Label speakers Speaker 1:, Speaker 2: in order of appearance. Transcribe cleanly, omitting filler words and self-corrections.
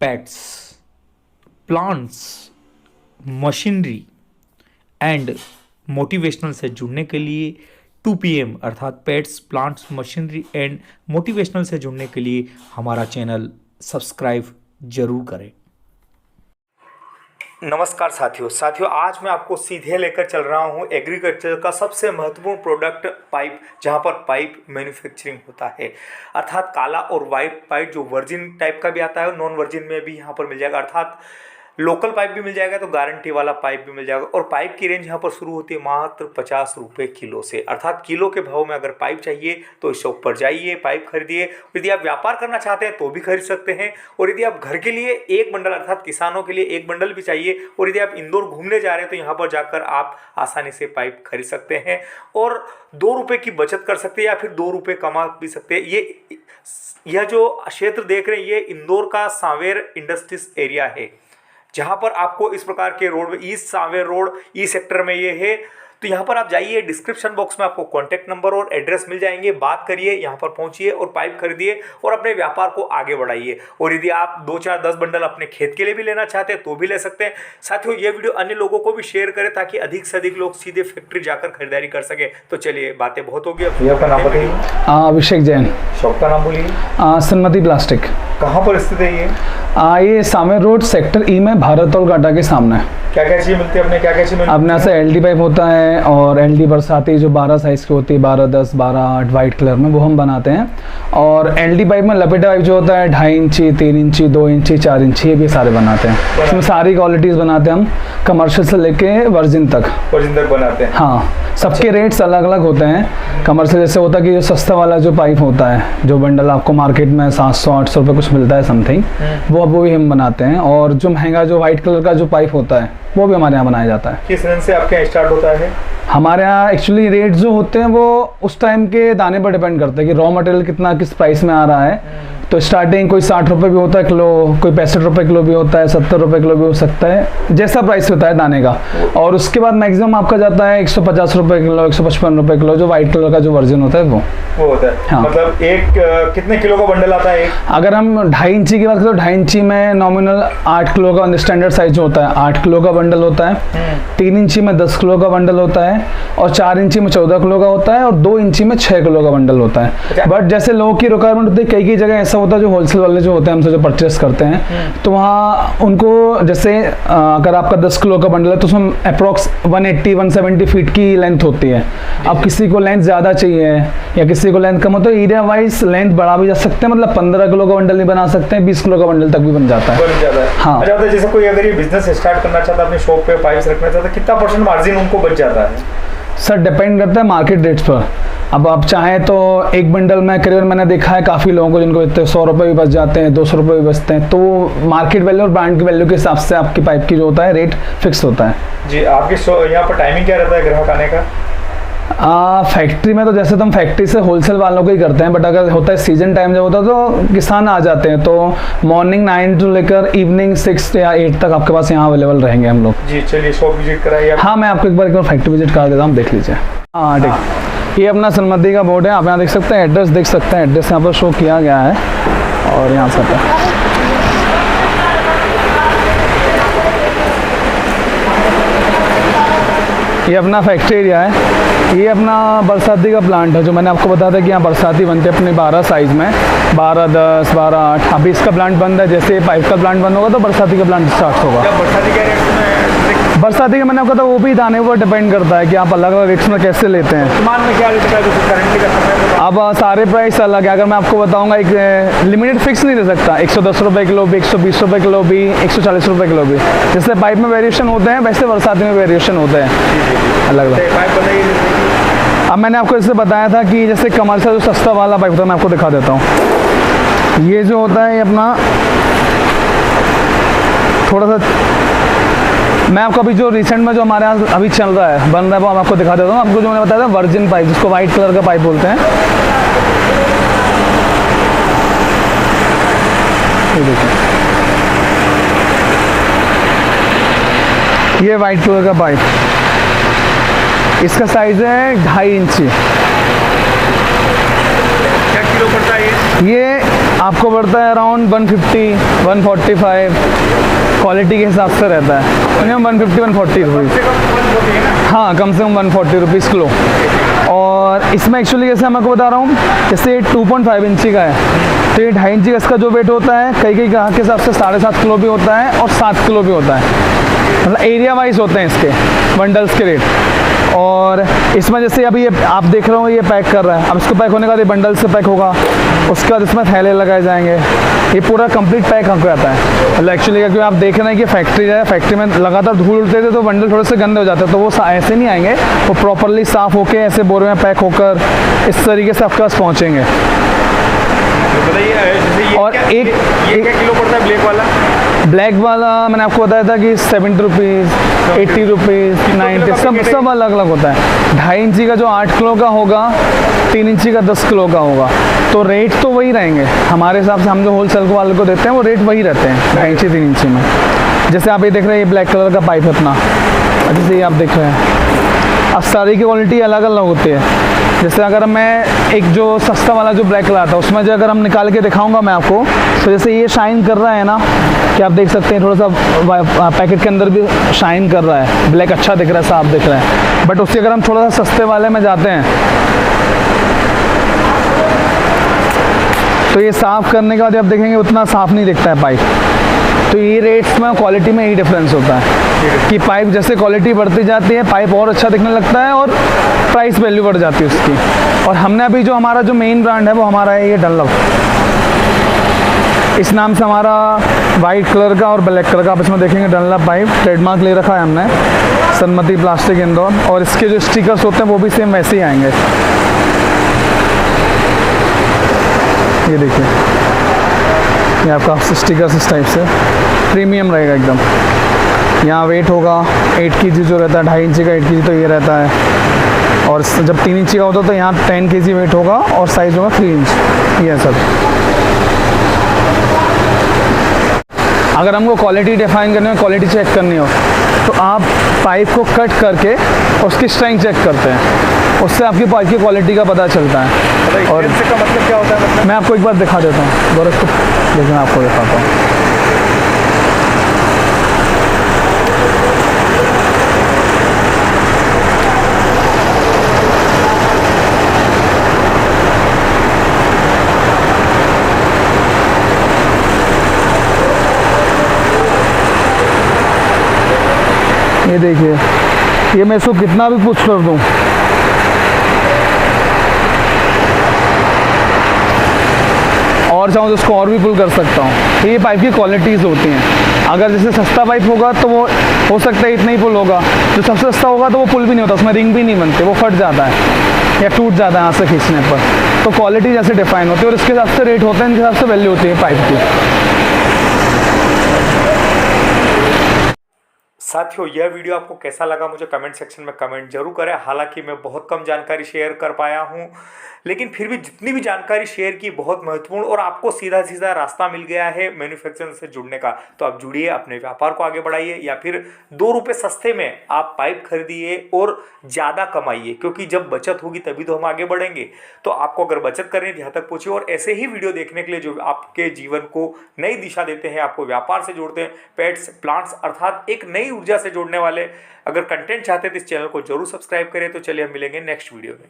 Speaker 1: Pets, plants, machinery and motivational से जुड़ने के लिए 2PM अर्थात pets, plants, machinery and motivational से जुड़ने के लिए हमारा चैनल सब्सक्राइब जरूर करें। नमस्कार साथियों, आज मैं आपको सीधे लेकर चल रहा हूं एग्रीकल्चर का सबसे महत्वपूर्ण प्रोडक्ट पाइप, जहां पर पाइप मैन्युफैक्चरिंग होता है। अर्थात काला और वाइट पाइप जो वर्जिन टाइप का भी आता है और नॉन वर्जिन में भी यहां पर मिल जाएगा। अर्थात लोकल पाइप भी मिल जाएगा तो गारंटी वाला पाइप भी मिल जाएगा। और पाइप की रेंज यहाँ पर शुरू होती है मात्र 50 रुपये किलो से। अर्थात किलो के भाव में अगर पाइप चाहिए तो इस शॉप पर जाइए, पाइप खरीदिए। यदि आप व्यापार करना चाहते हैं तो भी खरीद सकते हैं, और यदि आप घर के लिए एक बंडल अर्थात किसानों के लिए एक बंडल भी चाहिए, और यदि आप इंदौर घूमने जा रहे हैं तो यहाँ पर जाकर आप आसानी से पाइप खरीद सकते हैं और 2 रुपये की बचत कर सकते हैं या फिर 2 रुपये कमा भी सकते हैं। यह जो क्षेत्र देख रहे हैं ये इंदौर का सांवेर इंडस्ट्रीज एरिया है, जहां पर आपको इस प्रकार के रोड में east Sanwer road E sector में ये है। तो यहाँ पर आप जाइए, डिस्क्रिप्शन बॉक्स में आपको कॉन्टैक्ट नंबर और एड्रेस मिल जाएंगे। बात करिए, यहाँ पर पहुंचिए और पाइप खरीदिए और अपने व्यापार को आगे बढ़ाइए। और यदि आप 2, 4, 10 बंडल अपने खेत के लिए भी लेना चाहते हैं तो भी ले सकते हैं। साथियों, ये वीडियो अन्य लोगों को भी शेयर करें ताकि अधिक से अधिक लोग सीधे फैक्ट्री जाकर खरीदारी कर सके। तो चलिए, बातें बहुत हो गई। आपका नाम बताइए।
Speaker 2: अभिषेक जैन।
Speaker 1: शॉप का नाम बोलिए।
Speaker 2: सन्मति प्लास्टिक।
Speaker 1: कहाँ पर स्थित है ये?
Speaker 2: ये सांवेर रोड सेक्टर ई में भारत और घाटा के सामने।
Speaker 1: क्या क्या चीज़ मिलती है अपने? क्या क्या चीज़ मिलती है
Speaker 2: अपने यहाँ से LD पाइप होता है और LD बरसाती जो 12 साइज की होती है, 12, 10, 12, 8 वाइट कलर में, वो हम बनाते हैं। और LD पाइप में लपेटा पाइप जो होता है 2.5 इंची, 3 इंची, 2 इंची, 4 इंची, ये भी सारे बनाते हैं। इसमें सारी क्वालिटीज़ बनाते हैं हम, कमर्शियल से लेके वर्जिन तक बनाते हैं। हाँ, सबके रेट्स अलग अलग होते हैं। कमर्शियल जैसे होता है कि जो सस्ता वाला जो पाइप होता है, जो बंडल आपको मार्केट में 700-800 रुपये कुछ मिलता है समथिंग, वो भी हम बनाते हैं। और जो महंगा जो वाइट कलर का जो पाइप होता है वो भी हमारे यहाँ बनाया जाता है।
Speaker 1: किस रेंज से आपके यहाँ स्टार्ट होता है?
Speaker 2: हमारे यहाँ एक्चुअली रेट जो होते हैं वो उस टाइम के दाने पर डिपेंड करते हैं कि रॉ मटेरियल कितना किस प्राइस में आ रहा है। तो स्टार्टिंग कोई 60 रुपये भी होता है किलो, कोई 65 रुपये किलो भी होता है, 70 रुपये किलो भी हो सकता है, जैसा प्राइस होता है दाने का। और उसके बाद मैक्सिमम आपका जाता है 150 रुपये किलो, 155 रुपये किलो, जो व्हाइट कलर का जो वर्जन होता है वो
Speaker 1: होता है। हाँ। मतलब कितने किलो का बंडल आता है?
Speaker 2: अगर हम 2.5 इंची की बात करें तो 2.5 इंची में नॉमिनल 8 किलो का स्टैंडर्ड साइज जो होता है 8 किलो का बंडल होता है। 3 इंची में 10 किलो का बंडल होता है, और 4 इंची में 14 किलो का होता है, और 2 इंची में 6 किलो का बंडल होता है। बट जैसे लोगों की रिक्वायरमेंट होती है, कई जगह ऐसा होता है जो होलसेल वाले जो होते हैं हमसे जो परचेस करते हैं, तो वहाँ उनको जैसे अगर आपका 10 किलो का बंडल है तो उसमें अप्रॉक्स 180-170 फीट की लेंथ होती है। अब किसी को लेंथ ज़्यादा चाहिए या किसी को लेंथ कम हो तो एरिया वाइज लेंथ बढ़ा भी जा सकते हैं। मतलब 15 किलो का बंडल नहीं बना सकते हैं, 20 किलो का बंडल तक भी बन जाता है।
Speaker 1: हाँ। अच्छा, जैसे कोई अगर ये बिजनेस स्टार्ट करना चाहता है, अपनी शॉप पे पाइप्स रखना चाहता है, कितना % मार्जिन उनको बच जाता है?
Speaker 2: सर डिपेंड करता है मार्केट रेट्स पर। अब आप चाहें तो एक बंडल में करीबन मैंने देखा है काफ़ी लोगों को जिनको इतने 100 रुपये भी बच जाते हैं, 200 रुपये भी बचते हैं। तो मार्केट वैल्यू और ब्रांड की वैल्यू के हिसाब से आपकी पाइप की जो होता है रेट फिक्स होता है।
Speaker 1: जी, आपके यहाँ पर टाइमिंग क्या रहता है ग्राहक आने का?
Speaker 2: फैक्ट्री में तो जैसे तो हम फैक्ट्री से होलसेल वालों को ही करते हैं, बट अगर होता है सीजन टाइम जब होता है तो किसान आ जाते हैं। तो मॉर्निंग 9 से लेकर इवनिंग 6 या 8 तक आपके पास यहाँ अवेलेबल रहेंगे हम लोग।
Speaker 1: जी चलिए, शॉप विजिट कराइए।
Speaker 2: हाँ, मैं आपको एक बार फैक्ट्री विजिट करा देता हूँ, देख लीजिए। हाँ ठीक, ये अपना सन्मति का बोर्ड है, आप यहाँ देख सकते हैं, एड्रेस देख सकते हैं, एड्रेस यहाँ पर शो किया गया है। और यहाँ से ये अपना फैक्ट्री एरिया है। ये अपना बरसाती का प्लांट है, जो मैंने आपको बताया था कि यहाँ बरसाती बनते हैं अपने 12 साइज़ में, 12, 10, 12, 8। अभी इसका प्लांट बंद है, जैसे पाइप का प्लांट बंद होगा तो बरसाती का प्लांट स्टार्ट होगा। बरसाती का मैंने आपको बताया वो भी दाने पर डिपेंड करता है कि आप अलग अलग रेट्स में कैसे लेते हैं।
Speaker 1: में क्या रेट है?
Speaker 2: अब सारे प्राइस अलग है। अगर मैं आपको बताऊंगा, एक लिमिटेड फिक्स नहीं दे सकता। 110 रुपये किलो भी, 120 रुपये किलो भी, 140 रुपये किलो भी। जैसे पाइप में वेरिएशन होते हैं वैसे बरसाती में वेरिएशन होते हैं अलग अलग। अब मैंने आपको इससे बताया था कि जैसे कमर्शियल जो सस्ता वाला पाइप होता है, मैं आपको दिखा देता हूँ। ये जो होता है ये अपना थोड़ा सा, मैं आपको अभी जो रिसेंट में जो हमारे यहाँ अभी चल रहा है, बन रहा है, वो मैं आपको दिखा देता हूँ। आपको जो मैंने बताया था वर्जिन पाइप, जिसको वाइट कलर का पाइप बोलते हैं, ये देखिए, ये वाइट कलर का पाइप, इसका साइज है 2.5 इंची।
Speaker 1: क्या किलो पड़ता है ये?
Speaker 2: ये आपको पड़ता है अराउंड 150 145, क्वालिटी के हिसाब से रहता है, मिनिमम 150 140 रुपीज़। हाँ, कम से कम 140 रुपीज़ किलो। और इसमें एक्चुअली जैसे मैं आपको बता रहा हूँ, जैसे ये 2.5 इंची का है, तो ये 2.5 इंची का इसका जो वेट होता है, कई कई ग्राहक के हिसाब से 7.5 किलो भी होता है और 7 किलो भी होता है, मतलब एरिया वाइज होते हैं इसके बंडल्स के रेट। और इसमें जैसे अभी ये आप देख रहे हो ये पैक कर रहा है, अब इसको पैक होने के बाद ये बंडल से पैक होगा, उसके बाद इसमें थैले लगाए जाएंगे, ये पूरा कंप्लीट पैक होकर आता है। मतलब एक्चुअली क्योंकि आप देख रहे हैं कि फैक्ट्री है, फैक्ट्री में लगातार धूल उड़ते थे तो बंडल थोड़े से गंदे हो जाते हैं, तो वो ऐसे नहीं आएंगे, वो प्रॉपरली साफ़ होके ऐसे बोरे में पैक होकर इस तरीके से आपके पास पहुँचेंगे। और एक
Speaker 1: क्या किलो पड़ता है
Speaker 2: ब्लैक वाला मैंने आपको बताया था कि 70 रुपीज़, 80 रुपीज़, 90, सब अलग अलग होता है। 2.5 इंची का जो 8 किलो का होगा, 3 इंची का 10 किलो का होगा, तो रेट तो वही रहेंगे हमारे हिसाब से। हम जो होलसेल वाले को देते हैं वो रेट वही रहते हैं 2.5 इंची 3 इंची में। जैसे आप ये देख रहे हैं, ये ब्लैक कलर का पाइप है अपना, जैसे ये आप देख रहे हैं। अब सारी की क्वालिटी अलग अलग होती है। जैसे अगर मैं एक जो सस्ता वाला जो ब्लैक कलर आता है, उसमें जो अगर हम निकाल के दिखाऊंगा मैं आपको, तो जैसे ये शाइन कर रहा है ना, कि आप देख सकते हैं थोड़ा सा पैकेट के अंदर भी शाइन कर रहा है, ब्लैक अच्छा दिख रहा है, साफ दिख रहा है। बट उससे अगर हम थोड़ा सा सस्ते वाले में जाते हैं, तो ये साफ़ करने के बाद आप देखेंगे उतना साफ़ नहीं दिखता है पाइप। तो ये रेट्स में क्वालिटी में ही डिफरेंस होता है कि पाइप जैसे क्वालिटी बढ़ती जाती है, पाइप और अच्छा दिखने लगता है और प्राइस वैल्यू बढ़ जाती है उसकी। और हमने अभी जो हमारा जो मेन ब्रांड है वो हमारा है ये डनलप, इस नाम से हमारा वाइट कलर का और ब्लैक कलर का आप इसमें देखेंगे डनलप पाइप ट्रेडमार्क ले रखा है हमने, सन्मति प्लास्टिक इंदौर। और इसके जो स्टिकर्स होते हैं वो भी सेम वैसे ही आएंगे। ये देखिए, ये आपका स्टिकर्स इस टाइप से प्रीमियम रहेगा एकदम। यहाँ वेट होगा 8 kg जो रहता है, 2.5 इंची का 8 kg तो ये रहता है। और जब 3 इंची का होता है तो यहाँ 10 kg वेट होगा और साइज़ होगा 3 इंच। ये है सब। अगर हमको क्वालिटी डिफाइन करनी हो, क्वालिटी चेक करनी हो, तो आप पाइप को कट करके उसकी स्ट्रेंथ चेक करते हैं, उससे आपकी पाइप की क्वालिटी का पता चलता है। और
Speaker 1: इसका मतलब क्या होता है?
Speaker 2: मैं आपको एक बार दिखा देता हूँ, गोरख को लेकिन आपको दिखाता हूँ। ये देखिए, ये मैं इसको कितना भी पुश कर दूँ, और चाहूँ तो इसको और भी पुल कर सकता हूँ। तो ये पाइप की क्वालिटीज़ होती हैं। अगर जैसे सस्ता पाइप होगा तो वो हो सकता है इतना ही पुल होगा, जो सबसे सस्ता होगा तो वो पुल भी नहीं होता, उसमें रिंग भी नहीं बनते, वो फट जाता है या टूट जाता है हाथ से खींचने पर। तो क्वालिटी जैसे डिफाइन होती है और इसके हिसाब से रेट होता है, इनके हिसाब से वैल्यू होती है पाइप की।
Speaker 1: साथियों, यह वीडियो आपको कैसा लगा मुझे कमेंट सेक्शन में कमेंट जरूर करें। हालांकि मैं बहुत कम जानकारी शेयर कर पाया हूं, लेकिन फिर भी जितनी भी जानकारी शेयर की बहुत महत्वपूर्ण और आपको सीधा सीधा रास्ता मिल गया है मैन्युफैक्चरिंग से जुड़ने का। तो आप जुड़िए, अपने व्यापार को आगे बढ़ाइए, या फिर 2 रुपये सस्ते में आप पाइप खरीदिए और ज़्यादा कमाइए, क्योंकि जब बचत होगी तभी तो हम आगे बढ़ेंगे। तो आपको अगर बचत करनी है यहाँ तक पहुँचिए, और ऐसे ही वीडियो देखने के लिए जो आपके जीवन को नई दिशा देते हैं, आपको व्यापार से जोड़ते हैं, पेट्स प्लांट्स अर्थात एक नई ऊर्जा से जोड़ने वाले अगर कंटेंट चाहते हैं तो इस चैनल को जरूर सब्सक्राइब करें। तो चलिए हम मिलेंगे नेक्स्ट वीडियो में।